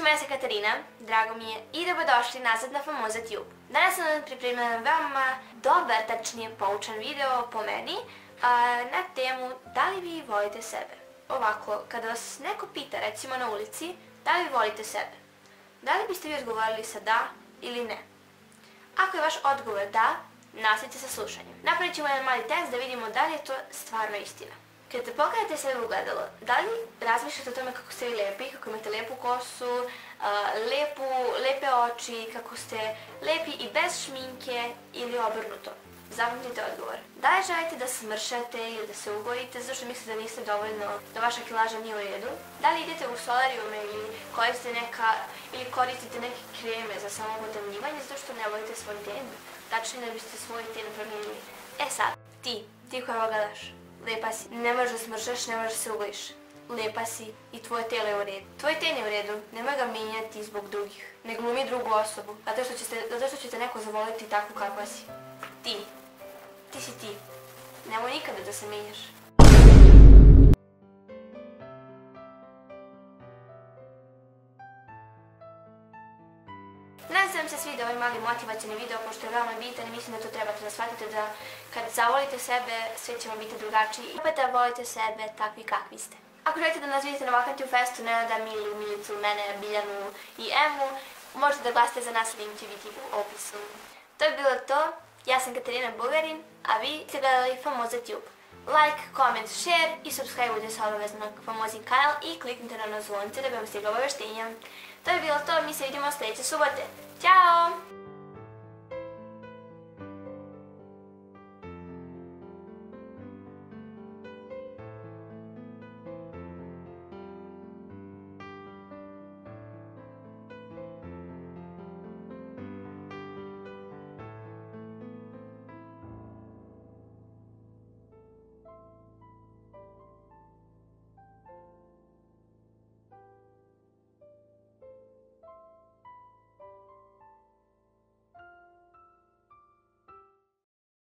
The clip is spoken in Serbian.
zove se Katarina, drago mi je i dobrodošli nazad na Famoza Tube. Danas sam vam pripremila veoma dobar, tačnije poučan video po meni na temu da li vi volite sebe. Ovako, kada vas neko pita, recimo na ulici, da li vi volite sebe, da li biste vi odgovorili sa da ili ne? Ako je vaš odgovor da, nastavite sa slušanjem. Napravit ćemo jedan mali test da vidimo da li je to stvarno istina. Kada te pogledate sebe u gledalo, da li razmišljate o tome kako ste vi lepi, kako imate lepu kosu, lepe oči, kako ste lepi i bez šminke ili obrnuto? Zapamtite odgovor. Da li želite da smršate ili da se ugojite zato što mislite da niste dovoljno, da vaša kilaža nije u redu? Da li idete u solarijume ili koristite neke kreme za samopotamnjivanje zato što ne volite svoj ten? Tačnije da biste svoj ten promijenili. E sad, ti koja ovo gledaš, lepa si, ne možeš da smršaš, ne možeš da se ugojiš. Lepa si i tvoje telo je u redu. Tvoj ten je u redu, nemoj ga mijenjati zbog drugih. Ne glumi drugu osobu, zato što će te neko zavoliti tako kakva si. Ti si ti. Nemoj nikada da se menjaš. Nadam se da vam se svidio ovaj mali motivacioni video, pošto je veoma bitan i mislim da to trebate da shvatite da kad zavolite sebe, sve će vam biti drugačiji. Opet da volite sebe takvi kakvi ste. Ako želite da nas vidite na Welcome to Festu, Nenada, Milu, Milicu, mene, Biljanu i Emu, možete da glasite za nas, link će biti u opisu. To je bilo to. Ja sam Katarina Bugarin, a vi ste gledali Famoza Tube. Like, comment, share i subscribe-ujte se obavezno na Famozin kanal i kliknite na zvonce da bi vam stigla obaveštenja. To je bilo to, mi se vidimo sljedeće subote. Ćao!